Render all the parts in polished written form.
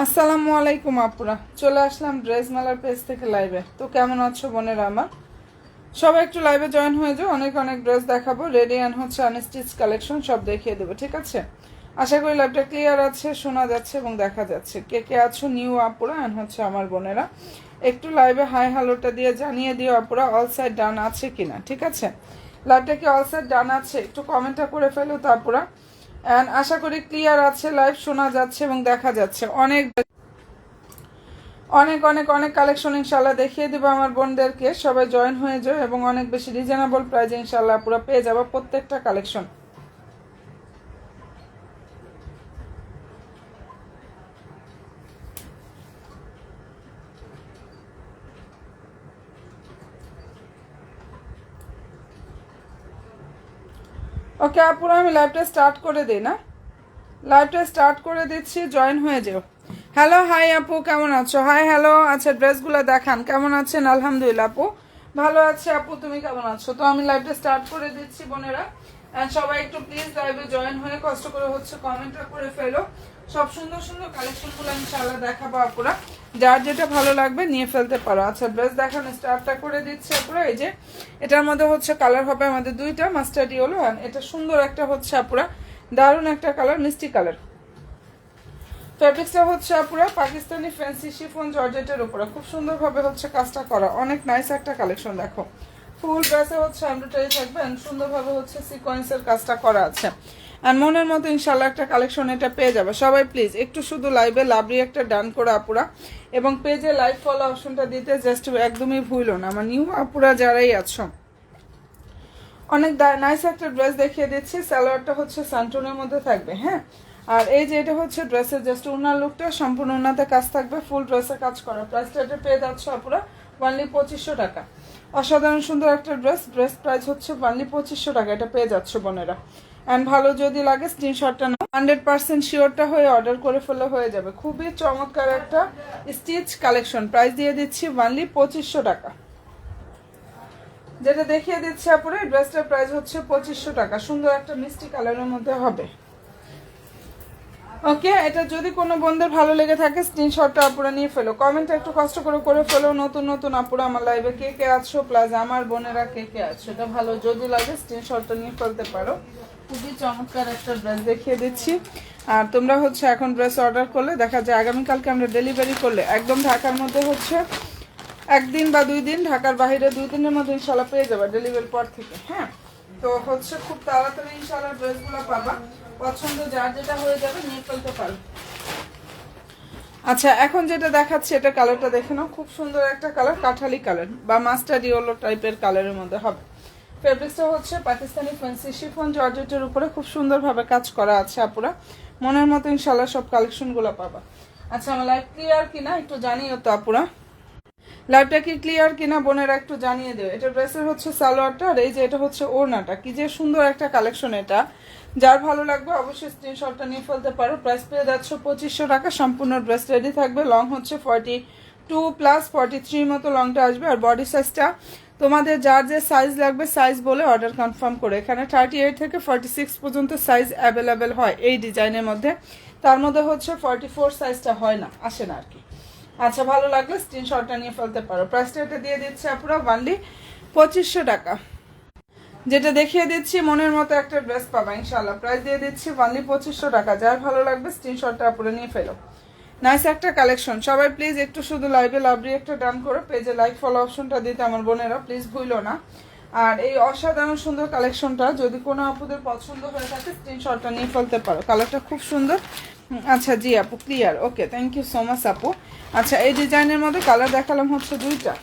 আসসালামু আলাইকুম আপুরা, চলে আসলাম ড্রেস মেলার পেজ থেকে লাইভে। তো কেমন আছো বোনেরা আমার? সবাই একটু লাইভে জয়েন হয়ে যাও। অনেক অনেক ড্রেস দেখাবো, রেডি অ্যান্ড হচ্ছে আনস্টিচ কালেকশন সব দেখিয়ে দেবো, ঠিক আছে? আশা করি লাইভটা ক্লিয়ার আছে, শোনা যাচ্ছে এবং দেখা যাচ্ছে। কে কে আছো নিউ আপুরা অ্যান্ড হচ্ছে আমার বোনেরা, একটু লাইভে হাই হ্যালোটা দিয়ে জানিয়ে দিও আপুরা অল সাইড ডান আছে কিনা, ঠিক আছে? লাইভটা কি অল সাইড ডান আছে একটু কমেন্টটা করে ফেলো তো আপুরা। অ্যান্ড আশা করি ক্লিয়ার আছে, লাইভ শোনা যাচ্ছে এবং দেখা যাচ্ছে। অনেক অনেক অনেক অনেক কালেকশন ইনশাল্লাহ দেখিয়ে দেবো আমার বোনদেরকে। সবাই জয়েন হয়ে যাও এবং অনেক বেশি রিজনেবল প্রাইসে ইনশাল্লাহ পুরো পেয়ে যাবো প্রত্যেকটা কালেকশন। ওকে আপুরা, আমি লাইভটা স্টার্ট করে দিই না? লাইভটা স্টার্ট করে দিচ্ছি, জয়েন হয়ে যাও। হ্যালো হাই আপু, কেমন আছো? Hi hello. আচ্ছা, ড্রেসগুলো দেখান, কেমন আছেন? আলহামদুলিল্লাহ আপু, ভালো আছে। আপু তুমি কেমন আছো? তো আমি লাইভটা স্টার্ট করে দিচ্ছি বোনেরা। অ্যান্ড সবাই একটু প্লিজ লাইভে জয়েন হয়ে কষ্ট করে হচ্ছে কমেন্টটা করে ফেলো। সব সুন্দর সুন্দর কালেকশনগুলো ইনশাআল্লাহ দেখাবো আপুরা, যার যেটা ভালো লাগবে নিয়ে ফেলতে পারো। আচ্ছা, ড্রেস দেখানো স্টার্টটা করে দিচ্ছি আপুরা। এই যে এটার মধ্যে হচ্ছে কালার হবে আমাদের দুইটা, মাস্টার্ড ইয়েলো অ্যান্ড এটা সুন্দর একটা হচ্ছে আপুরা দারুণ একটা কালার, মিষ্টি কালার। ফেব্রিক্সটা হচ্ছে আপুরা পাকিস্তানি ফ্যান্সি শিফন জর্জেটের উপরে খুব সুন্দরভাবে হচ্ছে কাজটা করা, অনেক নাইস একটা কালেকশন। দেখো ফুল ড্রেসে হচ্ছে এমব্রয়ডারি থাকবে, সুন্দরভাবে হচ্ছে সিকোয়েন্সের কাজটা করা আছে। আর মনের মতো ইনশাল্লাহ একটা কালেকশন এটা পেয়ে যাবে। সবাই প্লিজ একটু শুধু লাইভে লাভলি একটা ডান করে আপুরা, এবং পেজে লাইভ ফলো অপশনটা দিতে জাস্ট একদমই ভুলো না আমার নিউ আপুরা যারাই আছো। অনেক নাইস একটা ড্রেস দেখিয়ে দিচ্ছি। সালোয়ারটা হচ্ছে সান্টুনের মধ্যে থাকবে, হ্যাঁ। আর এই যে এটা হচ্ছে ড্রেসের জাস্ট উনার লুকটা, সম্পূর্ণ উনাতে কাজ থাকবে, ফুল ড্রেসে কাজ করা। প্রাইসটা এটা পেয়ে যাচ্ছে আপুরা অনলি 2500 টাকা। অসাধারণ সুন্দর একটা ড্রেস প্রাইস হচ্ছে অনলি 2500 টাকা, এটা পেয়ে যাচ্ছে বোনেরা। অ্যান্ড ভালো যদি লাগে স্ক্রিনশটটা নাও, 100% শিওরটা হয়ে অর্ডার করে ফেলে হয়ে যাবে। খুবই চমৎকার একটা স্টিচ কালেকশন, প্রাইস দিয়ে দিচ্ছি অনলি 2500 টাকা। যেটা দেখিয়ে দিচ্ছে আপুরে, ড্রেসটার প্রাইস হচ্ছে 2500 টাকা। সুন্দর একটা মিষ্টি কালারের মধ্যে হবে। ওকে, এটা যদি কোনো বন্ধুর ভালো লেগে থাকে স্ক্রিনশটটা আপুরা নিয়ে ফেলো, কমেন্টটা একটু কষ্ট করে ফেলো। নতুন নতুন আপুরা আমার লাইভে কে কে আছো, প্লাস আমার বোনেরা কে কে আছো, এটা ভালো যদি লাগে স্ক্রিনশটটা নিয়ে ফেলতে পারো। খুবই চমৎকার একটা ড্রেস দেখিয়ে দিচ্ছি। আর তোমরা হচ্ছে এখন ড্রেস অর্ডার করলে দেখা যায় আগামীকালকে আমরা ডেলিভারি করলে একদম ঢাকার মধ্যে হচ্ছে একদিন বা 2 দিন, ঢাকার বাইরে 2 দিনের মধ্যে ইনশাল্লাহ পেয়ে যাবে ডেলিভারি পর থেকে, হ্যাঁ। তো হচ্ছে খুব তাড়াতাড়ি ইনশাল্লাহ ড্রেসগুলো পাবা, পছন্দ যার যেটা হয়ে যাবে নিয়ে ফেলতে পারো। আচ্ছা, এখন যেটা দেখাচ্ছি এটা কালারটা দেখে নাও, খুব সুন্দর একটা কালার, কাঠালি কালার বা মাস্টার্ড ইয়েলো টাইপের কালারের মধ্যে হবে। ফেব্রিক্সটা হচ্ছে পাকিস্তানি ফ্যান্সি শিফন জর্জেটের উপরে খুব সুন্দরভাবে কাজ করা আছে আপুরা, মনের মতো ইনশাল্লাহ সব কালেকশনগুলো পাবা। আচ্ছা, আমার লাইভ ক্লিয়ার কিনা একটু জানিও তো আপুরা, লাইভটা কি ক্লিয়ার কিনা বোনেরা একটু জানিয়ে দেবে। এটা ড্রেসের হচ্ছে সালোয়ারটা, আর এই যে এটা হচ্ছে ওড়নাটা, কি যে সুন্দর একটা কালেকশন এটা। যার ভালো লাগবে অবশ্যই স্ক্রিনশটটা নিয়ে ফেলতে পারো। প্রাইস পেয়ে যাচ্ছে 2500 টাকা। সম্পূর্ণ ড্রেস রেডি থাকবে, লং হচ্ছে 42 প্লাস 43 মতো লংটা আসবে। আর বডি সাইজটা তোমাদের যার যে সাইজ লাগবে সাইজ বলে অর্ডার কনফার্ম করে, এখানে 38 থেকে 46 পর্যন্ত সাইজ অ্যাভেলেবেল হয় এই ডিজাইনের মধ্যে। তার মধ্যে হচ্ছে 44 সাইজটা হয় না, আসে না আর কি। আচ্ছা, ভালো লাগলে স্ক্রিনশটটা নিয়ে ফেলতে পারো। প্রাইসটা এটা দিয়ে দিচ্ছে আপুরা অনলি 2500 টাকা। যেটা দেখিয়ে দিচ্ছি মনের মতো একটা ড্রেস পাবা ইনশাল্লাহ, প্রাইস দিয়ে দিচ্ছি অনলি 2500 টাকা। যার ভালো লাগবে স্ক্রিনশটটা আপুরা নিয়ে ফেলো। নাইস একটা কালেকশন। সবাই প্লিজ একটু শুধু লাইভে লাভলি একটা ডান করো, পেজে লাইক ফলো অপশনটা দিতে আমার বোনেরা প্লিজ ভুলো না। আর এই অসাধারণ সুন্দর কালেকশনটা যদি কোনো আপুদের পছন্দ হয়ে থাকে স্ক্রিনশটটা নিয়ে ফেলতে পারো, কালারটা খুব সুন্দর। আচ্ছা জি আপু, clear, okay, thank you so much আপু। আচ্ছা, এই ডিজাইনের মধ্যে কালার দেখালাম হচ্ছে 2টা,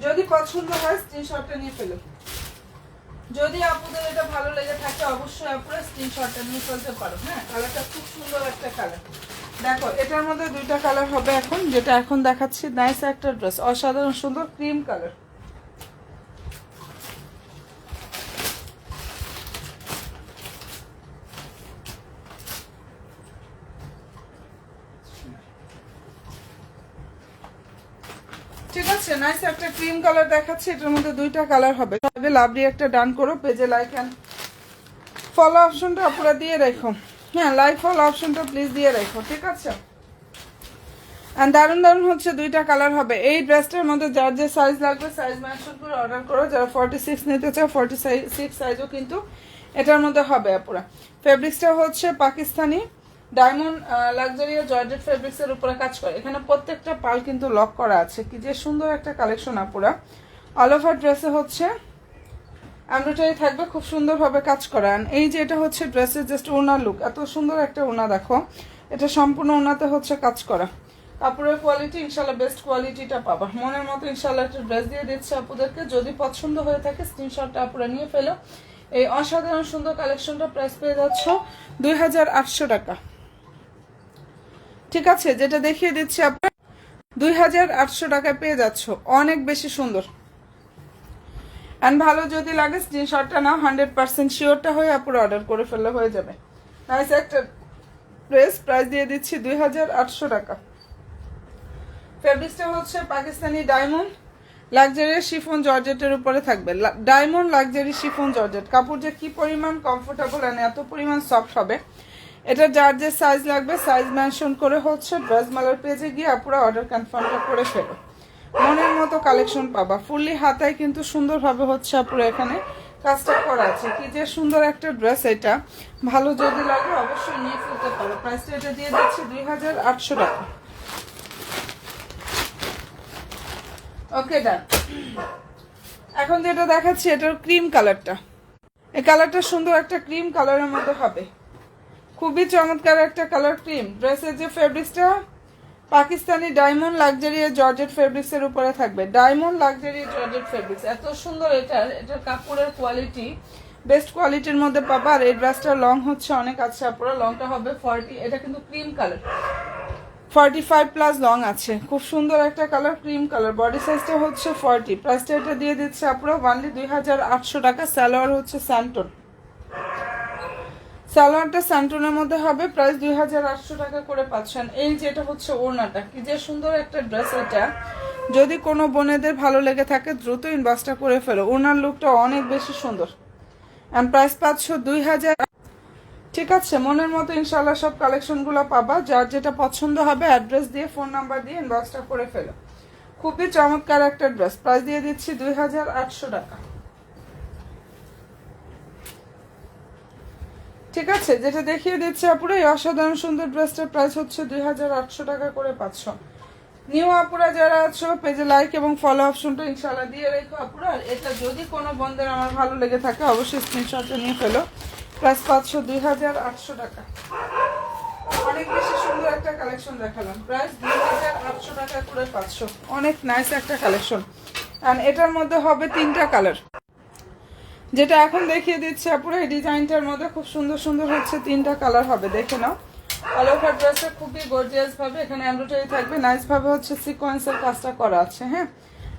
যদি পছন্দ হয় স্ক্রিনশটটা নিয়ে ফেলো। যদি আপুদের এটা ভালো লেগে থাকে অবশ্যই আপুরা স্ক্রিনশটটা নিয়ে ফেলতে পারো, হ্যাঁ। কালারটা খুব সুন্দর একটা কালার। দেখো এটার মধ্যে 2টা কালার হবে এখন, যেটা এখন দেখাচ্ছি নাইস একটা ড্রেস, অসাধারণ সুন্দর ক্রিম কালার। ঠিক আছে, নাইস একটা ক্রিম কালার দেখাচ্ছি, এটার মধ্যে 2টা কালার হবে। তবে লাভলি একটা ডান করো, পেজে লাইক অ্যান্ড ফলো অপশনটা আপুরা দিয়ে রেখো। হ্যাঁ, লাইক ফলো অপশনটা প্লিজ দিয়ে রাখো, ঠিক আছে। অ্যান্ড দারুণ দারুণ হচ্ছে দুইটা কালার হবে। এই ড্রেসটার মধ্যে যার যে সাইজ লাগবে সাইজ মেনশন করে অর্ডার করো। যারা 46 নিতে চাও 46 সাইজও কিন্তু এটার মধ্যে হবে আপুরা। ফেব্রিক্সটা হচ্ছে পাকিস্তানি ডায়মন্ড লাক্সারিয়া জর্জেট ফেব্রিক্সের উপরে কাজ করে। এখানে প্রত্যেকটা পাল কিন্তু লক করা আছে। কি যে সুন্দর একটা কালেকশন আপুরা। অল ওভার ড্রেসে হচ্ছে এমব্রয়ডারি থাকবে, খুব সুন্দরভাবে কাজ করা। এই যে এটা হচ্ছে ড্রেসের জাস্ট ওনার লুক, এত সুন্দর একটা ওনা দেখো। এটা সম্পূর্ণ ওনাতে হচ্ছে কাজ করা। কাপড়ের কোয়ালিটি ইনশাল্লাহ বেস্ট কোয়ালিটিটা পাবা। মনের মতো ইনশাল্লাহ একটা ড্রেস দিয়ে দিচ্ছে আপুদেরকে। যদি পছন্দ হয়ে থাকে স্ক্রিনশটটা আপুরা নিয়ে ফেলো। এই অসাধারণ সুন্দর কালেকশনটা প্রাইস পেয়ে যাচ্ছ 2800 টাকা, ঠিক আছে। যেটা দেখিয়ে দিচ্ছি আপনার 2800 টাকায় পেয়ে যাচ্ছ, অনেক বেশি সুন্দর। অ্যান্ড ভালো যদি লাগে স্ক্রিনশটটা নাও, 100% শিওরটা হয়ে আপুরা অর্ডার করে ফেললে হয়ে যাবে। নাইস একটা ড্রেস, প্রাইস দিয়ে দিচ্ছি 2800 টাকা। ফেব্রিক্সটা হচ্ছে পাকিস্তানি ডায়মন্ড লাক্সারি শিফন জর্জেটের উপরে থাকবে। ডায়মন্ড লাক্সারি শিফন জর্জেট কাপড় যে কি পরিমাণ কমফোর্টেবল এন্ড এত পরিমাণ সফট হবে। এটা যার যে সাইজ লাগবে সাইজ মেনশন করে হচ্ছে ড্রেস মালার পেজে গিয়ে আপুরা অর্ডার কনফার্মটা করে ফেলো। মনের মতো কালেকশন পাবা। ফুললি হাতায় কিন্তু সুন্দরভাবে হচ্ছে আপুরা এখানে কাজটা করা আছে। কি যে সুন্দর একটা ড্রেস। এটা ভালো যদি লাগে অবশ্যই নিয়ে ফেলতে পারো। প্রাইসটা এটা দিয়ে দিচ্ছি 2800 টাকা। ওকে ডান। এখন যেটা দেখাচ্ছি এটার ক্রিম কালারটা। এই কালারটা সুন্দর একটা ক্রিম কালারের মধ্যে হবে, খুবই চমৎকার একটা কালার ক্রিম। ড্রেসের যে ফেব্রিক্সটা পাকিস্তানি ডায়মন্ড লাক্সারি জর্জেট ফেব্রিক্সের উপরে থাকবে। ডায়মন্ড লাক্সারি জর্জেট ফেব্রিক্স এত সুন্দর। এটার কাপড়ের কোয়ালিটি বেস্ট কোয়ালিটির মধ্যে পাবা। আর এই ড্রেসটার লং হচ্ছে অনেক আছে আপুরা, লংটা হবে 40। এটা কিন্তু ক্রিম কালার, 45+ লং আছে। খুব সুন্দর একটা কালার ক্রিম কালার। বডি সাইজটা হচ্ছে 40। প্রাইসটা এটা দিয়ে দিচ্ছে আপুরা অনলি 2800 টাকা। সালোয়ার হচ্ছে স্যান্টন, সালোয়ারটা স্যান্টনের মধ্যে হবে। প্রাইস 2800 টাকা করে পাচ্ছেন। এই যেটা হচ্ছে ওড়নাটা, কি যে সুন্দর একটা ড্রেস। এটা যদি কোনো বোনেদের ভালো লেগে থাকে দ্রুত ইনবক্সটা করে ফেলো। ওড়নার লুকটা অনেক বেশি সুন্দর। এন্ড প্রাইস পাচ্ছ 2000, ঠিক আছে। মনের মতো ইনশাল্লাহ সব কালেকশনগুলো পাবা। যার যেটা পছন্দ হবে অ্যাড্রেস দিয়ে ফোন নাম্বার দিয়ে ইনবক্সটা করে ফেলো। খুবই চমৎকার একটা ড্রেস। প্রাইস দিয়ে দিচ্ছি 2800 টাকা, ঠিক আছে। যেটা দেখিয়ে দিচ্ছি আপুরা এই অসাধারণ সুন্দর ড্রেসটার প্রাইস হচ্ছে 2800 টাকা করে পাচ্ছ। নিউ আপুরা যারা আছো পেজে লাইক এবং ফলো অপশনটা ইনশাল্লাহ দিয়ে রেখো আপুরা। এটা যদি কোনো বন্ধের আমার ভালো লেগে থাকে অবশ্যই স্ক্রিনশটটা নিয়ে ফেলো। প্রাইস পাচ্ছ 2800 টাকা। অনেক বেশি সুন্দর একটা কালেকশন দেখালাম। প্রাইস 2800 টাকা করে পাচ্ছ, অনেক নাইস একটা কালেকশন। আর এটার মধ্যে হবে 3টা কালার। যেটা এখন দেখিয়ে দিচ্ছে আপুরা এই ডিজাইনটার মধ্যে খুব সুন্দর সুন্দর হচ্ছে 3টা কালার হবে, দেখে নাও। অল ওভার ড্রেসটা খুবই গর্জিয়াস ভাবে এখানে এমব্রয়ডারি থাকবে। নাইস ভাবে হচ্ছে সিকোয়েন্সের কাজটা করা আছে। হ্যাঁ,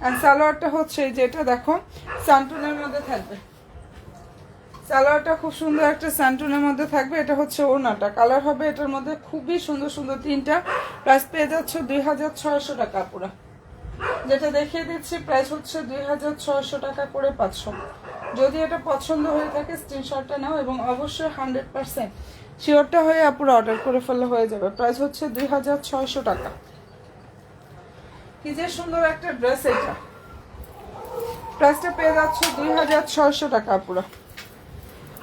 এন্ড সালোয়ারটা হচ্ছে যেটা দেখো স্যান্টনের মধ্যে থাকবে। সালোয়ারটা খুব সুন্দর একটা স্যান্টনের মধ্যে থাকবে। এটা হচ্ছে ওড়নাটা, কালার হবে এটার মধ্যে খুবই সুন্দর সুন্দর 3টা। প্রাইস পেয়ে যাচ্ছ 2600 টাকা পুরা। যেটা দেখিয়ে দিচ্ছি প্রাইস হচ্ছে 2600 টাকা করে পাচ্ছ। যদি এটা পছন্দ হয়ে থাকে স্ক্রিনশটটা নাও এবং অবশ্যই 100% শিওরটা হয়ে আপুরা অর্ডার করে ফেললে হয়ে যাবে। প্রাইস হচ্ছে 2600 টাকা। কি যে সুন্দর একটা ড্রেস। এটা প্রাইসটা পেয়ে যাচ্ছ 2600 টাকা আপুরা।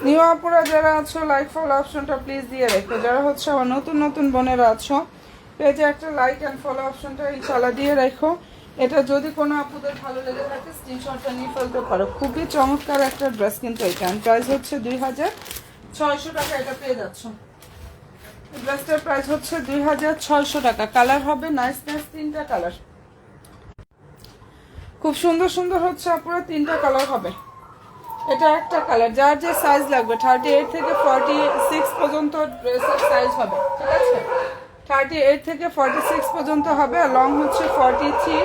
নিউ আপুরা যারা আছো লাইক ফলো অপশনটা প্লিজ দিয়ে রেখো। যারা হচ্ছে আমার নতুন নতুন বোনেরা আছো পেজে একটা লাইক অ্যান্ড ফলো অপশনটা ইনশাল্লাহ দিয়ে রেখো। এটা যদি কোনো আপুদের ভালো লেগে থাকে স্ক্রিনশটটা নিয়ে ফেলতে পারো। খুবই চমৎকার একটা ড্রেস কিন্তু এটা। প্রাইস হচ্ছে 2600 টাকা। এটা পেয়ে যাচ্ছ। ড্রেসটার প্রাইস হচ্ছে 2600 টাকা। কালার হবে নাইস নাইস 3টা কালার। খুব সুন্দর সুন্দর হচ্ছে আপুরা 3টা কালার হবে। এটা একটা কালার। যার যে সাইজ লাগবে 38 থেকে 46 পর্যন্ত ড্রেসের সাইজ হবে, ঠিক আছে। 38 থেকে 46 পর্যন্ত হবে। আর লং হচ্ছে 43।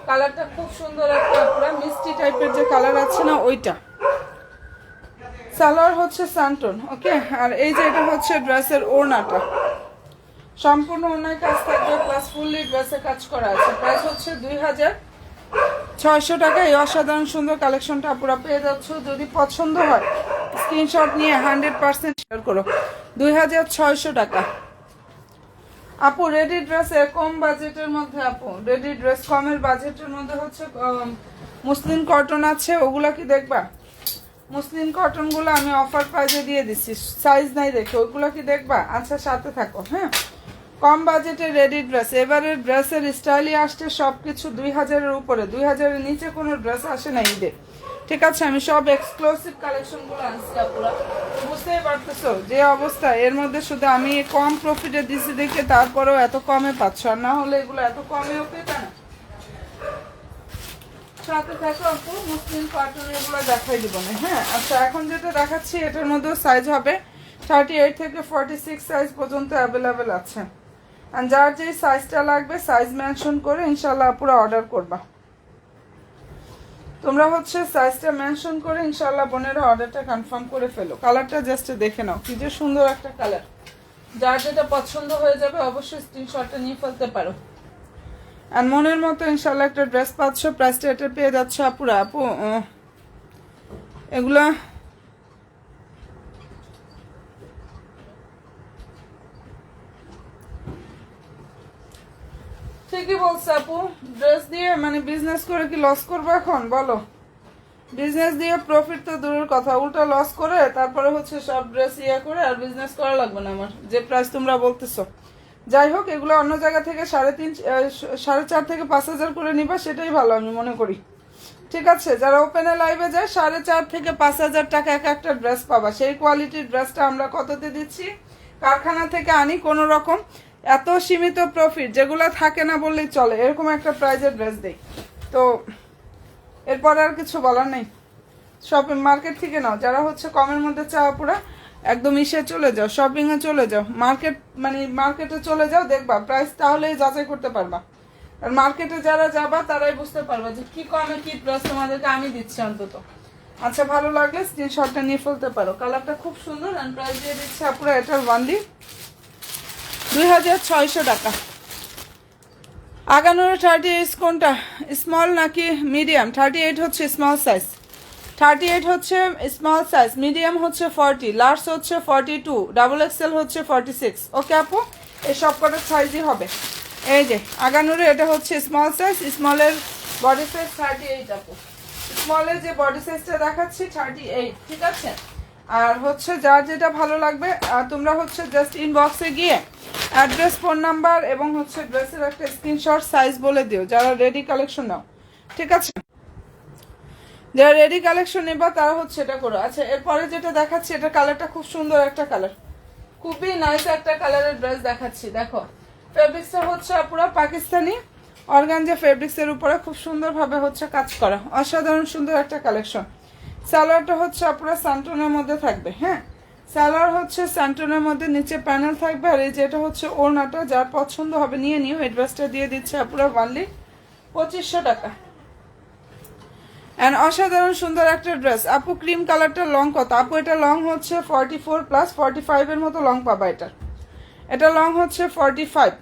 কালারটা খুব সুন্দর একটা পুরো মিষ্টি টাইপের যে কালার আছে না ওইটা। সালোয়ার হচ্ছে স্যান্টন, ওকে। আর এই যে এটা হচ্ছে ড্রেসের ওড়নাটা, সম্পূর্ণ ওড়নায় কাজ থাকবে প্লাস ফুললি ড্রেসে কাজ করা আছে। প্রাইস হচ্ছে 2600 টাকা। এই অসাধারণ সুন্দর কালেকশনটা পুরো পেয়ে যাচ্ছ। যদি পছন্দ হয় স্ক্রিনশট নিয়ে 100% শেয়ার করো। 2600 টাকা। আপু রেডি ড্রেসে কম বাজেটের মধ্যে, আপু রেডি ড্রেস কমের বাজেটের মধ্যে হচ্ছে মুসলিম কটন আছে, ওগুলা কি দেখবা? মুসলিম কটনগুলো আমি অফার প্রাইজে দিয়ে দিচ্ছি, সাইজ নাই দেখে, ওইগুলো কি দেখবা? আচ্ছা সাথে থাকো। হ্যাঁ, কম বাজেটের রেডি ড্রেস, এবারের ড্রেসের স্টাইলই আসছে সব কিছু 2000-এর উপরে, 2000-এর নিচে কোনো ড্রেস আসে না ঈদে। ঠিক আছে, আমি সব এক্সক্লুসিভ কালেকশনগুলো আনছি আপুরা, বুঝতেই পারতেছো যে অবস্থা। এর মধ্যে শুধু আমি কম প্রফিটে দিচ্ছি দেখে তারপরেও এত কমে পাচ্ছ, আর না হলে এগুলো এত কমেও পেতে না। সাথে থাকো আপু, মুসলিম কটন এগুলো দেখাই দিব না। হ্যাঁ, আচ্ছা এখন যেটা দেখাচ্ছি এটার মধ্যেও সাইজ হবে 38 থেকে 46 সাইজ পর্যন্ত অ্যাভেলেবেল আছে। আর যার যেই সাইজটা লাগবে সাইজ মেনশন করে ইনশাল্লাহ আপুরা অর্ডার করবা। তোমরা হচ্ছে সাইজটা মেনশন করে ইনশাল্লাহ বোনেরা অর্ডারটা কনফার্ম করে ফেলো। কালারটা জাস্ট দেখে নাও, কি যে সুন্দর একটা কালার। যার যেটা পছন্দ হয়ে যাবে অবশ্যই স্ক্রিনশটটা নিয়ে ফেলতে পারো। আর মনের মতো ইনশাল্লাহ একটা ড্রেস পাচ্ছ, প্রাইসটা এটা পেয়ে যাচ্ছে আপুরা। আপু এগুলা ঠিকই বলছে আপু, ড্রেস দিয়ে মানে বিজনেস করে কি লস করবো এখন বলো? বিজনেস দিয়ে প্রফিট তো দূরের কথা, উল্টা লস করে তারপরে হচ্ছে সব ড্রেস করে আর বিজনেস করা লাগবে না আমার, যে প্রাইস তোমরা বলতেছো। যাই হোক, এগুলো অন্য জায়গা থেকে 4.5 থেকে 5,000 করে নিবা, সেটাই ভালো আমি মনে করি। ঠিক আছে, যারা ওপেনে লাইভে যায় 4.5 থেকে 5,000 টাকা এক একটা ড্রেস পাবা। সেই কোয়ালিটির ড্রেসটা আমরা কততে দিচ্ছি? কারখানা থেকে আনি, কোনো রকম এত সীমিত প্রফিট যেগুলো থাকে না বললেই চলে, এরকম একটা প্রাইজের ড্রেস দেই। তো এরপর আর কিছু বলার নেই, শপিং মার্কেট থেকে নাও। যারা হচ্ছে কমের মধ্যে চাওয়া পুরা একদম চলে যাও, শপিংয়ে চলে যাও, মার্কেটে চলে যাও, দেখবা প্রাইস তাহলেই যাচাই করতে পারবা। আর মার্কেটে যারা যাবা তারাই বুঝতে পারবা যে কি কমে কি প্রাইস তোমাদেরকে আমি দিচ্ছি অন্তত। আচ্ছা, ভালো লাগলে স্ক্রিনশটটা নিয়ে ফেলতে পারো। কালারটা খুব সুন্দর, আর প্রাইস দিয়ে দিচ্ছে আপুরা এটার ওয়ানলি 2600 টাকা। আগানোর 38 কোনটা, স্মল নাকি মিডিয়াম? 38 হচ্ছে স্মল সাইজ, 38 হচ্ছে স্মল সাইজ, মিডিয়াম হচ্ছে 40, লার্জ হচ্ছে 42, ডাবল এক্সেল হচ্ছে 46। ওকে আপু, এই সব কটার সাইজই হবে। এই যে আগানোরে এটা হচ্ছে স্মল সাইজ, স্মলের বডি সাইজ 38 আপু, স্মলের যে বডি সাইজটা দেখাচ্ছি 38। ঠিক আছে, আর হচ্ছে যার যেটা ভালো লাগবে তোমরা হচ্ছে জাস্ট ইনবক্সে গিয়ে অ্যাড্রেস, ফোন নাম্বার এবং হচ্ছে ড্রেসের একটা স্ক্রিনশট সাইজ বলে দিও যারা রেডি কালেকশন নাও। ঠিক আছে, যারা রেডি কালেকশন নেবা তারা হচ্ছে এটা করো। আচ্ছা, এরপরে যেটা দেখাচ্ছি এটা কালারটা খুব সুন্দর একটা কালার, খুবই নাইস একটা কালারের ড্রেস দেখাচ্ছি। দেখো ফেব্রিক্সটা হচ্ছে পুরো পাকিস্তানি অর্গানজা ফেব্রিক্সের উপরে খুব সুন্দরভাবে হচ্ছে কাজ করা, অসাধারণ সুন্দর একটা কালেকশন। সালোয়ারটা হচ্ছে পুরো স্যান্টনের মধ্যে থাকবে। হ্যাঁ, সালোয়ার হচ্ছে স্যান্টনের মধ্যে, নিচে প্যানেল থাকবে। আর এই যেটা হচ্ছে ওড়নাটা, যার পছন্দ হবে নিয়ে নিও। এই ড্রেসটা দিয়ে দিচ্ছে পুরো ওয়ানলি 2500 টাকা। অ্যান্ড অসাধারণ সুন্দর একটা ড্রেস। আপু ক্রিম কালারটা লং কত? আপু এটা লং হচ্ছে 44+, 45-এর মতো লং পাবা। এটা লং হচ্ছে 45।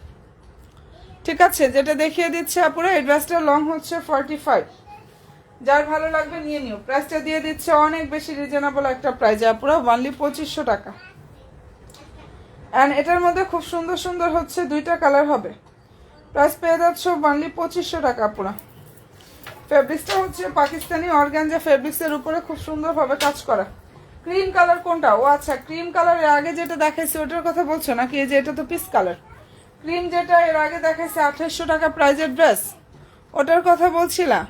ঠিক আছে, যেটা দেখিয়ে দিচ্ছে আপুরা এই ড্রেসটার লং হচ্ছে 45। যার ভালো লাগবে নিয়ে নিও। প্রাইসটা দিয়ে দিচ্ছে অনেক বেশি রিজনেবল একটা প্রাইস আপুরা, ওনলি 2500 টাকা। অ্যান্ড এটার মধ্যে খুব সুন্দর সুন্দর হচ্ছে দুইটা কালার হবে। প্রাইস পেয়ে যাচ্ছে ওনলি 2500 টাকা আপুরা। ফেব্রিক্সটা হচ্ছে পাকিস্তানি অর্গানজা ফেব্রিক্সের উপরে খুব সুন্দরভাবে কাজ করা। ক্রিম কালার কোনটা? ও আচ্ছা, ক্রিম কালারের আগে যেটা দেখাইছে ওটার কথা বলছো নাকি? এই যে এটা তো পিস কালার। ক্রিম যেটা এর আগে দেখাইছে 2800 টাকা প্রাইজের ড্রেস, ওটার কথা বলছিলাম।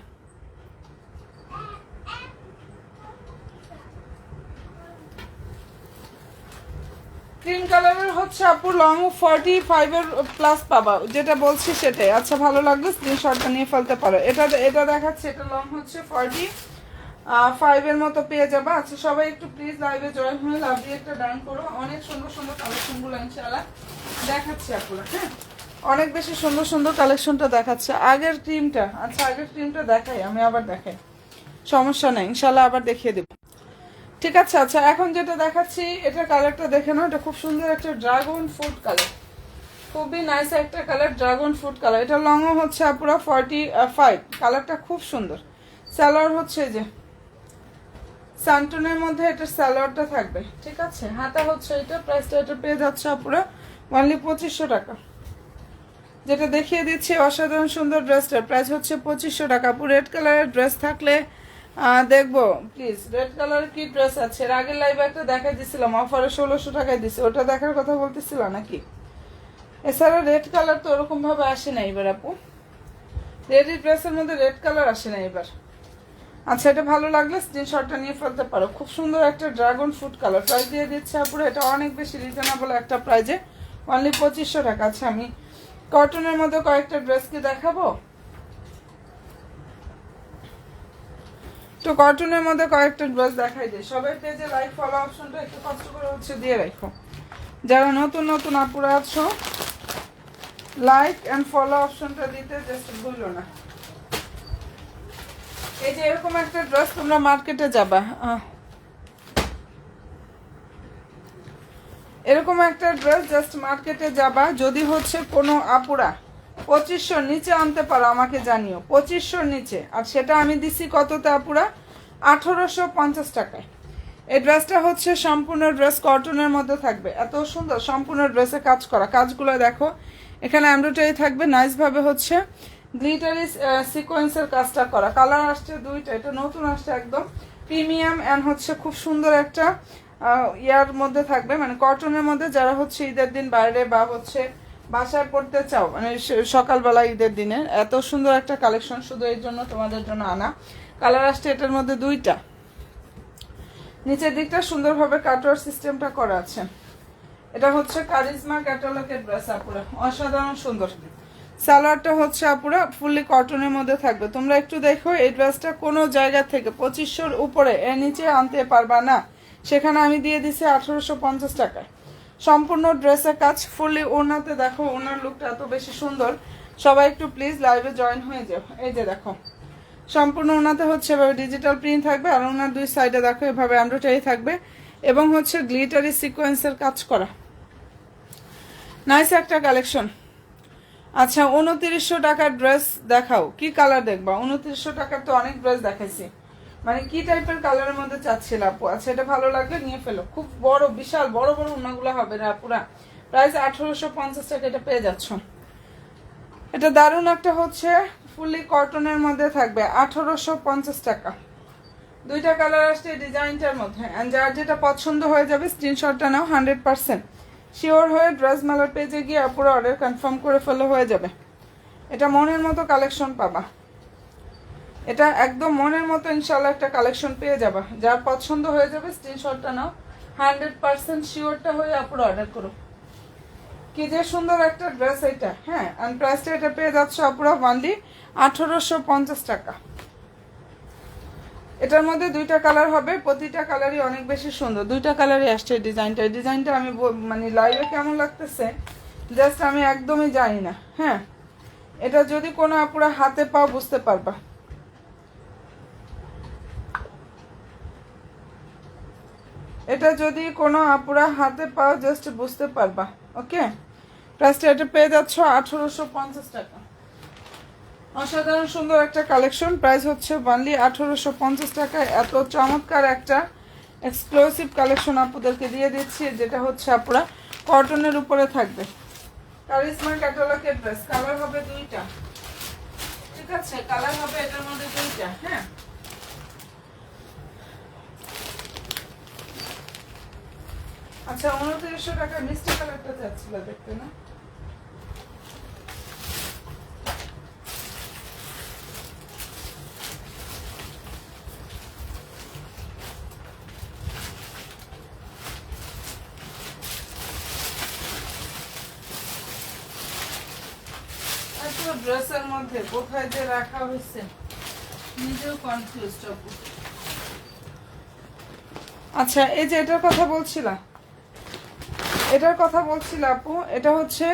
ক্রিম কালারের হচ্ছে আপু লং 45-এর প্লাস পাবা, যেটা বলছি সেটাই। আচ্ছা, ভালো লাগলো স্ক্রিনশটটা নিয়ে ফেলতে পারো। এটা দেখাচ্ছে, এটা লং হচ্ছে 45-এর মতো পেয়ে যাবা। আচ্ছা, সবাই একটু প্লিজ লাইভে জয়েন হয়ে লাভ দিয়ে একটা ডান করো। অনেক সুন্দর সুন্দর কালেকশনগুলো ইনশাআল্লাহ দেখাচ্ছি আপুরা। হ্যাঁ, অনেক বেশি সুন্দর সুন্দর কালেকশনটা দেখাচ্ছে। আগের ক্রিমটা, আচ্ছা আগের ক্রিমটা দেখাই, আমি আবার দেখাই, সমস্যা নেই, ইনশাআল্লাহ আবার দেখিয়ে দেবো। ঠিক আছে। আচ্ছা, এখন যেটা দেখাচ্ছি এটা কালারটা দেখে নাও। এটা খুব সুন্দর একটা ড্রাগন ফ্রুট কালার, খুবই নাইস একটা কালার, ড্রাগন ফ্রুট কালার। এটা লংও হচ্ছে পুরো 45। কালারটা খুব সুন্দর। সালোয়ার হচ্ছে যে সানটনের মধ্যে এটা সালোয়ারটা থাকবে, ঠিক আছে। হাতা হচ্ছে এটা, প্রাইসটা এটা পেয়ে যাচ্ছে পুরো অনলি 2500 টাকা। যেটা দেখিয়ে দিচ্ছি অসাধারণ সুন্দর ড্রেসটার প্রাইস হচ্ছে 2500 টাকা। পুরো রেড কালারের ড্রেস থাকলে দেখবো প্লিজ। রেড কালারের কি ড্রেস আছে? এর আগের লাইভে একটা দেখা দিছিলাম, অফারে 1600 টাকায় দিছে, ওটা দেখার কথা বলতেছিল নাকি? এছাড়া রেড কালার তো ওরকম ভাবে আসে না এবার আপু, রেডি ড্রেসের মধ্যে রেড কালার আসে না এবার। আচ্ছা, এটা ভালো লাগলে স্ক্রিনশটটা নিয়ে ফেলতে পারো। খুব সুন্দর একটা ড্রাগন ফ্রুট কালার, প্রাইস দিয়ে দিচ্ছে আপুরা এটা অনেক বেশি রিজনেবল একটা প্রাইজে, অনলি 2500 টাকা। আচ্ছা, আমি কটনের মধ্যে কয়েকটা ড্রেস কি দেখাবো, তো কটনের মধ্যে কয়েকটা ড্রেস দেখাই দিই। সবাই পেজে লাইক ফলো অপশনটা একটু কষ্ট করে হচ্ছে দিয়ে রাখো। যারা নতুন নতুন আপুরা আছো লাইক এন্ড ফলো অপশনটা দিতে জাস্ট ভুলো না। এই যে এরকম একটা ড্রেস তোমরা মার্কেটে যাবা, এরকম একটা ড্রেস জাস্ট মার্কেটে যাবা, যদি হচ্ছে কোনো আপুরা 2500 নিচে আনতে পারো আমাকে জানিও, 2500 নিচে। আর সেটা আমি দিছি কততে আপুরা? 1850 টাকায়। এই ড্রেসটা হচ্ছে সম্পূর্ণ ড্রেস কটনের মধ্যে থাকবে, এত সুন্দর সম্পূর্ণ ড্রেসে কাজ করা। কাজগুলো দেখো, এখানে এমব্রয়ডারি থাকবে, নাইসভাবে হচ্ছে গ্লিটারি সিকোয়েন্সের কাজটা করা। কালার আসছে দুইটা, এটা নতুন আসছে একদম প্রিমিয়াম অ্যান্ড হচ্ছে খুব সুন্দর একটা ইয়ার মধ্যে থাকবে, মানে কটনের মধ্যে। যারা হচ্ছে ঈদের দিন বাইরে বা হচ্ছে বাসায় পড়তে চাও, মানে সকালবেলা ঈদের দিনে, এত সুন্দর একটা কালেকশন শুধু এই জন্য তোমাদের জন্য আনা। কালার আসছে এটার মধ্যে দুইটা, নিচের দিকটা সুন্দরভাবে কাটওয়ার সিস্টেমটা করা আছে। এটা হচ্ছে কারিজমা ক্যাটালগের ড্রেস আপুরা, অসাধারণ সুন্দর। সালোয়ারটা হচ্ছে আপুরা ফুললি কটনের মধ্যে থাকবে। তোমরা একটু দেখো, এই ড্রেসটা কোনো জায়গা থেকে 2500-র উপরে এর নিচে আনতে পারবা না, সেখানে আমি দিয়ে দিছি 1850 টাকায়। সম্পূর্ণ ড্রেসের কাজ ফুললি ওড়নাতে দেখো, ওড়নার লুকটা এত বেশি সুন্দর। সবাই একটু প্লিজ লাইভে জয়েন হয়ে যাও। এই যে দেখো, সম্পূর্ণ ওনাতে হচ্ছে এভাবে ডিজিটাল প্রিন্ট থাকবে, আর ওনার দুই সাইডে দেখো এভাবে এমব্রয়ডারি থাকবে এবং হচ্ছে গ্লিটারি সিকোয়েন্সের কাজ করা। নাইস একটা কালেকশন। আচ্ছা, 2900 টাকার ড্রেস দেখাও, কি কালার দেখবা? 2900 টাকার তো অনেক ড্রেস দেখাইছি, মানে কি টাইপের কালারের মধ্যে চাচ্ছিল আপু? আচ্ছা, এটা ভালো লাগলে নিয়ে ফেলো। খুব বড় বিশাল বড় বড় ওনাগুলো হবে না পুরা, প্রাইস 1850 টাকা এটা পেয়ে যাচ্ছ। এটা দারুণ একটা হচ্ছে ফুললি কটনের মধ্যে থাকবে, 1850 টাকা। দুইটা কালার আসছে ডিজাইনটার মধ্যে, যার যেটা পছন্দ হয়ে যাবে স্ক্রিনশটটা নাও। 100% শিওর হয়ে ড্রেস মেলার পেজে গিয়ে পুরো অর্ডার কনফার্ম করে ফেলে হয়ে যাবে। এটা মনের মতো কালেকশন পাবা, এটা একদম মনের মতো ইনশাল্লাহ একটা কালেকশন পেয়ে যাবা। যার পছন্দ হয়ে যাবে স্ক্রিনশটটা নাও, 100% শিওরটা হয়ে পুরো অর্ডার করো। কি যে সুন্দর একটা ড্রেস এটা, হ্যাঁ। আর প্রাইসটা এটা পেয়ে যাচ্ছ আপুরা অনলি 1850 টাকা। এটার মধ্যে দুইটা কালার হবে, প্রতিটা কালারই অনেক বেশি সুন্দর। দুইটা কালারই আসছে এই ডিজাইনটা। এই ডিজাইনটা আমি মানে লাইভে কেমন লাগতেছে জাস্ট আমি একদমই জানি না, হ্যাঁ। এটা যদি কোনো আপুরা হাতে পাও বুঝতে পারবা। এটা যদি কোনো আপুরা হাতে পাও জাস্ট বুঝতে পারবা, ওকে। প্রাইসটা এটা পেয়ে যাচ্ছ 1850 টাকা। অসাধারণ সুন্দর একটা কালেকশন, প্রাইস হচ্ছে অনলি 1850 টাকায়। এত চমৎকার একটা এক্সক্লুসিভ কালেকশন আপুদেরকে দিয়ে দিচ্ছি, যেটা হচ্ছে আপুরা কটনের উপরে থাকবে। কারিজমা ক্যাটালগের ড্রেস, কালার হবে দুইটা, ঠিক আছে। কালার হবে এটার মধ্যে দুইটা, হ্যাঁ। আচ্ছা, 2900 টাকা মিষ্টি কালারটা চাচ্ছিল দেখতে, না? ড্রেসের মধ্যে কোথায় যে রাখা হয়েছে নিজেও কনফিউজ। আচ্ছা, এই যে এটার কথা বলছিলাম, এটার কথা বলছিল আপু, এটা হচ্ছে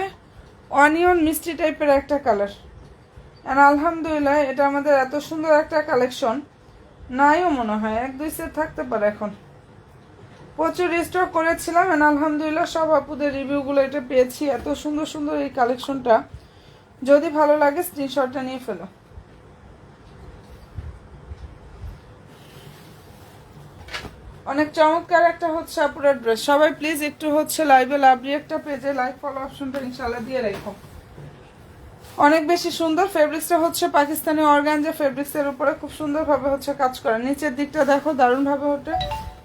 অনিয়ন মিষ্টি টাইপের একটা কালার। আর আলহামদুলিল্লাহ এটা আমাদের এত সুন্দর একটা কালেকশন নাইও মনে হয়, 1-2 সেট থাকতে পারে। এখন প্রচুর স্টক করেছিলাম, আলহামদুলিল্লাহ সব আপুদের রিভিউগুলো এটা পেয়েছি। এত সুন্দর সুন্দর এই কালেকশনটা, যদি ভালো লাগে স্ক্রিনশটটা নিয়ে ফেলো। অনেক চমৎকার একটা হচ্ছে আপুরা ড্রেস। সবাই প্লিজ একটু হচ্ছে লাইভে লাভলি একটা পেজে লাইক ফলো অপশনটা ইনশাআল্লাহ দিয়ে রাখো। অনেক বেশি সুন্দর ফেব্রিক্সটা হচ্ছে পাকিস্তানি অর্গানজা ফেব্রিক্সের উপরে খুব সুন্দরভাবে হচ্ছে কাজ করা। নিচের দিকটা দেখো দারুণভাবে হচ্ছে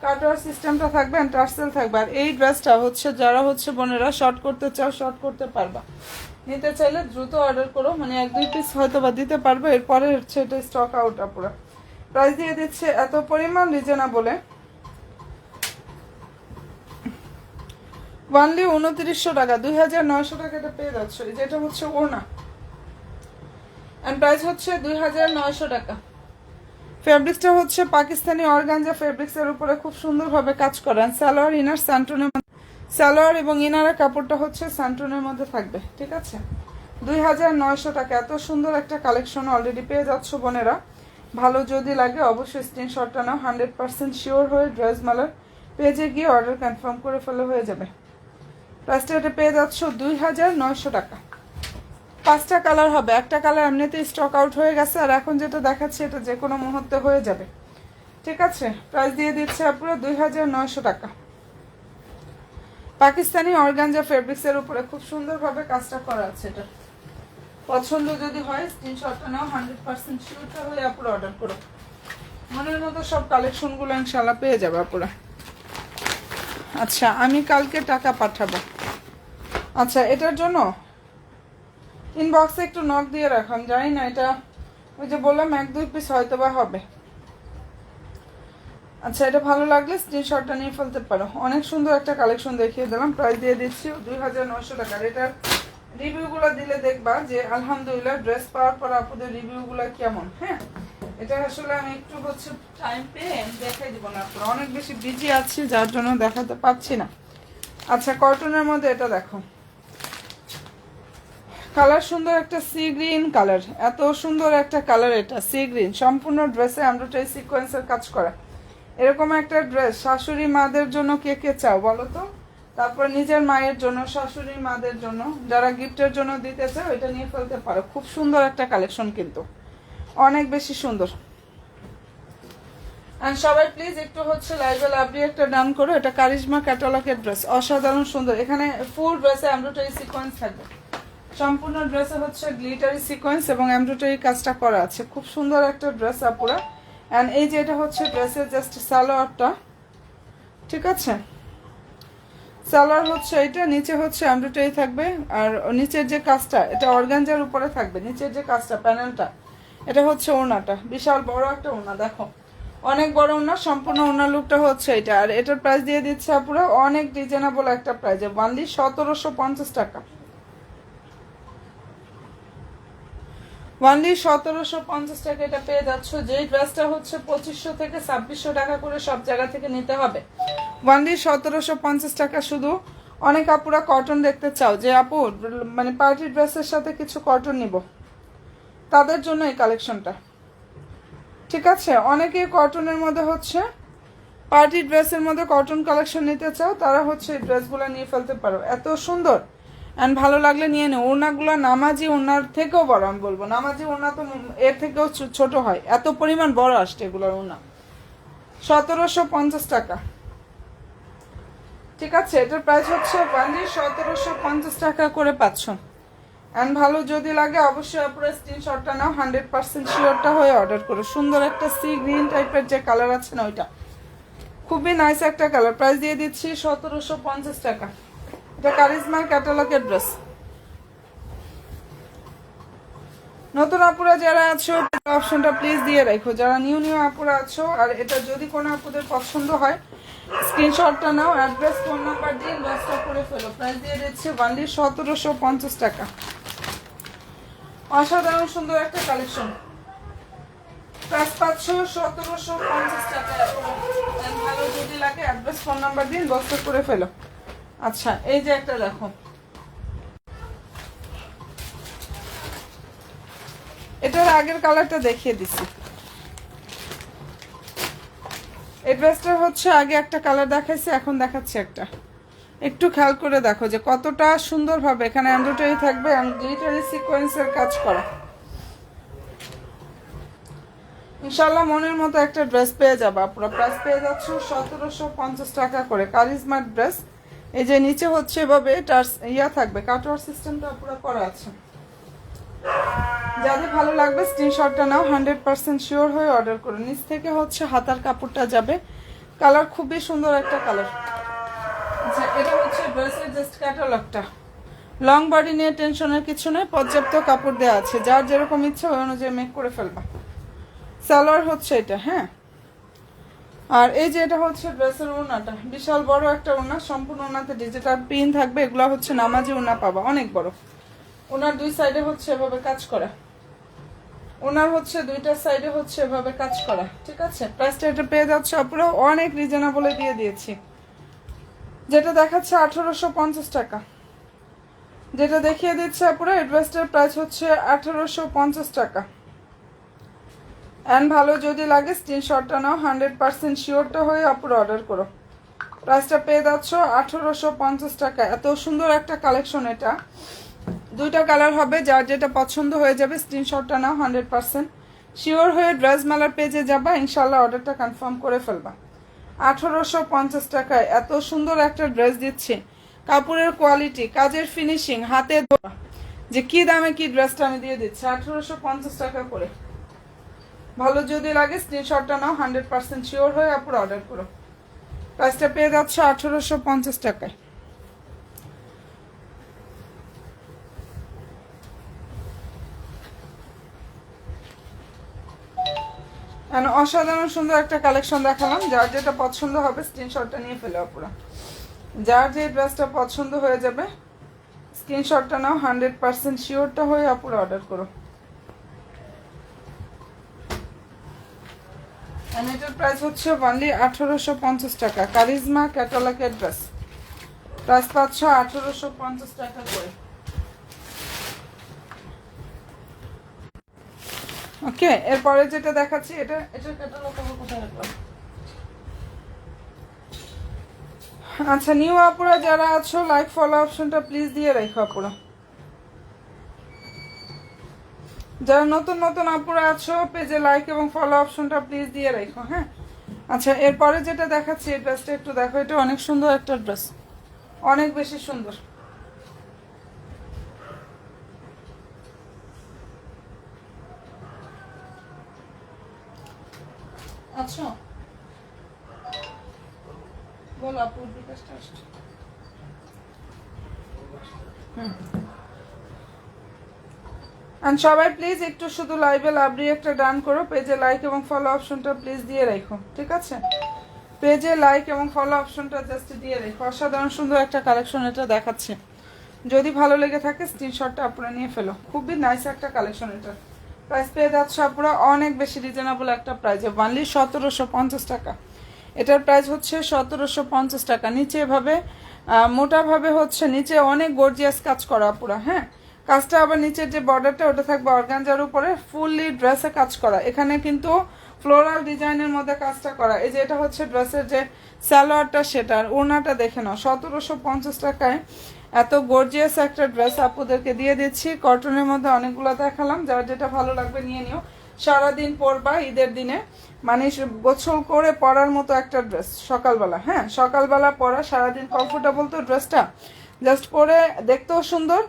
কাটওয়ার সিস্টেমটা থাকবে এন্ড টার্সেল থাকবে। আর এই ড্রেসটা হচ্ছে যারা হচ্ছে বোনেরা শর্ট করতে চাও শর্ট করতে পারবা, নিতে চাইলে দ্রুত অর্ডার করো, মানে 1-2 পিস হয়তো বা দিতে পারবে, এরপরে হচ্ছে এটা স্টক আউট পুরো। প্রাইস দিয়ে দিচ্ছে এত পরিমাণ রিজনেবলে, ওনলি 2900 টাকা, 2900 টাকা এটা পেয়ে যাচ্ছ। যেটা হচ্ছে ওড়না এন্ড প্রাইস হচ্ছে 2900 টাকা। ফেব্রিক্সটা হচ্ছে পাকিস্তানি অর্গানজা ফেব্রিক্সের উপরে খুব সুন্দরভাবে কাজ করেন। সালোয়ার ইনার স্যান্টনের, সালোয়ার এবং ইনারের কাপড়টা হচ্ছে স্যান্টনের মধ্যে থাকবে, ঠিক আছে। 2900 টাকা এত সুন্দর একটা কালেকশন অলরেডি পেয়ে যাচ্ছ বোনেরা। ভালো যদি লাগে অবশ্যই স্ক্রিনশটটা নাও, 100% শিওর হয়ে ড্রেস মালার পেজে গিয়ে অর্ডার কনফার্ম করে ফেলে হয়ে যাবে। প্রাইসটা এটা পেয়ে যাচ্ছ 2900 টাকা। 5টা কালার হবে, একটা কালার এমনিতে স্টক আউট হয়ে গেছে, আর এখন যেটা দেখাচ্ছি এটা যে কোনো মুহূর্তে হয়ে যাবে, ঠিক আছে। প্রাইস দিয়ে দিচ্ছে পুরো 2900 টাকা। পাকিস্তানি অর্গানজা ফেব্রিক্সের উপরে খুব সুন্দরভাবে কাজটা করা আছে। এটা পছন্দ যদি হয় স্ক্রিনশটটা নাও, 100% শিওরটা হয়ে আপুরা অর্ডার করো। মনের মতো সব কালেকশনগুলো ইনশাআল্লাহ পেয়ে যাবে আপুরা। আচ্ছা আমি কালকে টাকা পাঠাবো, আচ্ছা এটার জন্য ইনবক্সে একটু নক দিয়ে রাখুন, জানি না এটা ওই যে বললাম 1-2 পিস হয়তো বা হবে। আচ্ছা এটা ভালো লাগলে স্ক্রিনশটটা নিয়ে ফেলতে পারো। অনেক সুন্দর একটা কালেকশন দেখিয়ে দিলাম, প্রাইস দিয়ে দিচ্ছি 2900 টাকা। এটার রিভিউগুলো দিলে দেখবা যে আলহামদুলিল্লাহ ড্রেস পাওয়ার পর আপনাদের রিভিউগুলো কেমন। হ্যাঁ এটা আসলে আমি একটু হচ্ছে টাইম পেয়ে দেখাই দিব না, আপনারা অনেক বেশি বিজি আছি যার জন্য দেখাতে পাচ্ছি না। আচ্ছা কটনের মধ্যে এটা দেখো, কালার সুন্দর একটা সি গ্রিন কালার, এত সুন্দর একটা কালার এটা সি গ্রিন, সম্পূর্ণ ড্রেসে এমব্রয়ডারি সিকোয়েন্সের কাজ করা। এরকম একটা ড্রেস শাশুড়ি মাদের জন্য কে কে চাও বলো তো, তারপর নিজের মায়ের জন্য, শাশুড়ি মাদের জন্য, যারা গিফটের জন্য দিতে চাও এটা নিয়ে ফেলতে পারো। খুব সুন্দর একটা কালেকশন কিন্তু অনেক বেশি সুন্দর। আর সবাই প্লিজ একটু হচ্ছে লাইভে লাভলি একটা ডান করো। এটা কারিশমা ক্যাটালগের ড্রেস, অসাধারণ সুন্দর। এখানে ফুল ড্রেসে এমব্রয়ডারি সিকোয়েন্স থাকবে, সম্পূর্ণ ড্রেসে হচ্ছে গ্লিটারি সিকোয়েন্স এবং এমব্রয়ডারি কাজটা করা আছে। খুব সুন্দর একটা ড্রেস আপুরা। অ্যান্ড এই যে এটা হচ্ছে ড্রেসের জাস্ট সালোয়ারটা, ঠিক আছে। সালোয়ার হচ্ছে এটা, নিচে হচ্ছে এমব্রয়ডারি থাকবে, আর নিচের যে কাজটা এটা অর্গানজার উপরে থাকবে। নিচের যে কাজটা প্যানেলটা এটা হচ্ছে ওড়নাটা, বিশাল বড় একটা ওড়না, দেখো অনেক বড় ওড়না, সম্পূর্ণ ওড়না লুকটা হচ্ছে এটা। আর এটার প্রাইস দিয়ে দিচ্ছে আপুরা অনেক রিজনেবল একটা প্রাইসে, অনলি 1750 টাকা। ওনলি 1750 টাকা এটা পেয়ে যাচ্ছ। যেই ড্রেসটা হচ্ছে 2500 থেকে 2600 টাকা করে সব জায়গা থেকে নিতে হবে, ওনলি 1750 টাকা শুধু। অনেক আপুরা কটন দেখতে চাও যে আপু মানে পার্টি ড্রেসের সাথে কিছু কটন নিব, তাদের জন্য এই কালেকশনটা, ঠিক আছে। অনেকে কটনের মধ্যে হচ্ছে পার্টি ড্রেসের মধ্যে কটন কালেকশন নিতে চাও, তারা হচ্ছে এই ড্রেসগুলো নিয়ে ফেলতে পারো, এত সুন্দর। অ্যান্ড ভালো লাগলে নিয়ে নেও। ওড়নাগুলো নামাজি ওড়নার থেকেও বড়, আমি বলবো নামাজি ওড়না তো এর থেকেও ছোট হয়, এত পরিমাণ বড় আসছে এগুলোর ওড়না। 1750 টাকা, ঠিক আছে। এটার প্রাইস হচ্ছে অনলি 1750 টাকা করে পাচ্ছ। অ্যান্ড ভালো যদি লাগে অবশ্যই আপনারা স্ক্রিনশটটা নাও, 100% শিওরটা হয়ে অর্ডার করো। সুন্দর একটা সি গ্রিন টাইপের যে কালার আছে না ওইটা, খুবই নাইস একটা কালার। প্রাইস দিয়ে দিচ্ছি 1750 টাকা। এটা কারিজমার ক্যাটালগের ড্রেস। নতুন আপুরা যারা আছো অপশনটা প্লিজ দিয়ে রাখো, যারা নিউ আপুরা আছো। আর এটা যদি কোনো আপুদের পছন্দ হয় স্ক্রিনশটটা নাও, অ্যাড্রেস ফোন নাম্বার দিয়ে ইনবক্সটা করে ফেলো। প্রাইস দিয়ে দিচ্ছে অনলি 1750 টাকা। অসাধারণ সুন্দর একটা কালেকশন, প্রাইস পাচ্ছ 1750 টাকা। ভালো যদি লাগে অ্যাড্রেস ফোন নাম্বার দিয়ে ইনবক্সটা করে ফেলো। আচ্ছা এই যে একটা দেখো, এটার আগের কালারটা দেখিয়ে দিছি। এই ড্রেসটার হচ্ছে আগে একটা কালার দেখাইছে, এখন দেখাচ্ছি একটা। একটু খেয়াল করে দেখো যে কতটা সুন্দরভাবে এখানে এমব্রয়ডারি থাকবে এবং গ্লিটারি সিকোয়েন্সের কাজ করা। ইনশাল্লাহ মনের মতো একটা ড্রেস পেয়ে যাবা। পুরো প্রাইস পেয়ে যাচ্ছ 1750 টাকা করে। কারিজমার ড্রেস, এই যে নিচে হচ্ছে এভাবে এটার ইয়া থাকবে, কাটওয়ার সিস্টেমটা পুরো করা আছে। যাদের ভালো লাগবে স্ক্রিনশটটা নাও, 100% শিওর হয়ে অর্ডার করো। নিচ থেকে হচ্ছে হাতার কাপড়টা যাবে, কালার খুবই সুন্দর একটা কালার। আচ্ছা, এটা হচ্ছে ড্রেসের জাস্ট ক্যাটালগটা। লং বডি নিয়ে টেনশনের কিছু নেই, পর্যাপ্ত কাপড় দেওয়া আছে, যার যেরকম ইচ্ছে ওই অনুযায়ী মেক করে ফেলবা। সালোয়ার হচ্ছে এটা, হ্যাঁ। আর এই যে এটা হচ্ছে ড্রেসের ওড়নাটা, বিশাল বড় একটা ওড়না, সম্পূর্ণ ওড়নাতে ডিজিটাল পিন থাকবে। এগুলো হচ্ছে নামাজি ওড়না পাবা, অনেক বড়। ওনার দুই সাইডে হচ্ছে এভাবে কাজ করা, ওনার হচ্ছে দুইটা সাইডে হচ্ছে এভাবে কাজ করা, ঠিক আছে। প্রাইসটা এটা পেয়ে যাচ্ছে পুরো অনেক রিজনেবলে দিয়ে দিয়েছি। যেটা দেখাচ্ছে 1850 টাকা, যেটা দেখিয়ে দিচ্ছে পুরো এই ড্রেসটার প্রাইস হচ্ছে 1850 টাকা। অ্যান্ড ভালো যদি লাগে স্ক্রিনশটটা নাও, 100% শিওরটা হয়ে আপুর অর্ডার করো। প্রাইসটা পেয়ে যাচ্ছ 1850 টাকা। এত সুন্দর একটা কালেকশন এটা, দুইটা কালার হবে, যার যেটা পছন্দ হয়ে যাবে স্ক্রিনশটটা নাও, 100% শিওর হয়ে ড্রেস মেলার পেজে যাবা, ইনশাল্লাহ অর্ডারটা কনফার্ম করে ফেলবা। 1850 টাকায় এত সুন্দর একটা ড্রেস দিচ্ছে, কাপড়ের কোয়ালিটি, কাজের ফিনিশিং, হাতে ধোয়া, যে কি দামে কি ড্রেসটা আমি দিয়ে দিচ্ছি 1850 টাকা করে। ভালো যদি লাগে স্ক্রিনশটটা নাও, 100% শিওর হয়ে আপুর অর্ডার করো। প্রাইসটা পেয়ে যাচ্ছে 1850 টাকায়। অসাধারণ সুন্দর একটা কালেকশন দেখালাম, যার যেটা পছন্দ হবে স্ক্রিনশটটা নিয়ে ফেলে আপুরা। যার যে ড্রেসটা পছন্দ হয়ে যাবে স্ক্রিনশটটা নাও, 100% শিওরটা হয়ে আপুরা অর্ডার করো। এটার প্রাইস হচ্ছে অনলি 1850 টাকা। কারিজমা ক্যাটালগের ড্রেস, প্রাইস পাচ্ছ 1850 টাকা করে। ওকে, এরপরে যেটা দেখাচ্ছি এটার ক্যাটালগ কোথায় রাখলাম। আচ্ছা, নিউ আপুরা যারা আছো লাইক ফলো অপশনটা প্লিজ দিয়ে রাখো আপুরা। যারা নতুন নতুন আপুরা আছো পেজে লাইক এবং ফলো অপশনটা প্লিজ দিয়ে রাখো, হ্যাঁ। আচ্ছা, এরপরে যেটা দেখাচ্ছি এই ড্রেসটা একটু দেখো, এটা অনেক সুন্দর একটা ড্রেস, অনেক বেশি সুন্দর। আচ্ছা, বল আপুর বিকাশটা আসছে। সবাই প্লিজ একটু শুধু লাইভে লাভলি একটা ডান করো, পেজে লাইক এবং ফলো অপশনটা প্লিজ দিয়ে রাখো, ঠিক আছে। পেজে লাইক এবং ফলো অপশনটা জাস্ট দিয়ে রেখো। অসাধারণ সুন্দর একটা কালেকশন এটা দেখাচ্ছে, যদি ভালো লেগে থাকে স্ক্রিনশটটা আপনারা নিয়ে ফেলো। খুবই নাইস একটা কালেকশন এটা। প্রাইস পেয়ে যাচ্ছে আপনারা অনেক বেশি রিজনেবল একটা প্রাইসে, অনলি 1750 টাকা। এটার প্রাইস হচ্ছে 1750 টাকা। নিচে এভাবে মোটাভাবে হচ্ছে নিচে অনেক গর্জিয়াস কাজ করা পুরা, হ্যাঁ। কাজটা আবার নিচের যে বর্ডারটা ওটা থাকবে অর্গানজার উপরে, ফুললি ড্রেসে কাজ করা। এখানে কিন্তু ফ্লোরাল ডিজাইনের মধ্যে কাজটা করা। এই যে এটা হচ্ছে ড্রেসের যে সালোয়ারটা, সেটার ওড়নাটা দেখে নাও। 1750 টাকায় এত গর্জিয়াস একটা ড্রেস আপুদেরকে দিয়ে দিচ্ছি। কটনের মধ্যে অনেকগুলো দেখালাম, যার যেটা ভালো লাগবে নিয়ে নিও। সারাদিন পরবা ঈদের দিনে, মানে গোছল করে পরার মতো একটা ড্রেস সকালবেলা, হ্যাঁ। সকালবেলা পরা, সারাদিন কমফোর্টেবল তো ড্রেসটা, জাস্ট পরে দেখতেও সুন্দর,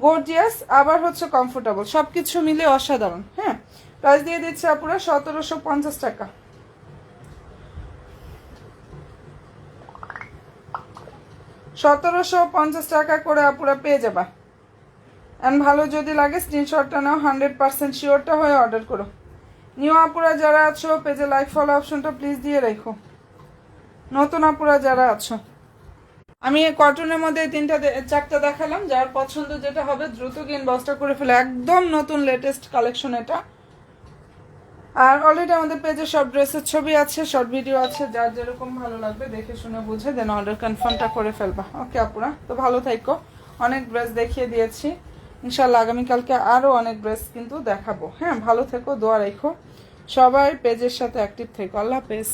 গর্জিয়াস, আবার হচ্ছে কমফোর্টেবল, সবকিছু মিলে অসাধারণ, হ্যাঁ। প্রাইস দিয়ে দিচ্ছে আপুরা 1750 টাকা। 1750 টাকা করে আপুরা পেয়ে যাবা। অ্যান্ড ভালো যদি লাগে স্ক্রিনশটটা নাও, 100% শিওরটা হয়ে অর্ডার করো। নিউ আপুরা যারা আছো পেজে লাইক ফলো অপশনটা প্লিজ দিয়ে রাখো। নতুন আপুরা যারা আছো, আমি কটনের মধ্যে চারটা দেখালাম, যার পছন্দ যেটা হবে দ্রুত ইনবক্সটা করে ফেলে। একদম নতুন লেটেস্ট কালেকশন এটা। আর অলরেডি আমাদের পেজে সব ড্রেসের ছবি আছে, শর্ট ভিডিও আছে, যার যেরকম ভালো লাগবে দেখে শুনে বুঝে দেন অর্ডার কনফার্মটা করে ফেলবা। ওকে আপুরা, তো ভালো থাকো। অনেক ড্রেস দেখিয়ে দিয়েছি, ইনশাল্লাহ আগামীকালকে আরও অনেক ড্রেস কিন্তু দেখাবো, হ্যাঁ। ভালো থেকো, দোয়া রেখো, সবাই পেজের সাথে অ্যাক্টিভ থেকো। আল্লাহ হাফেজ।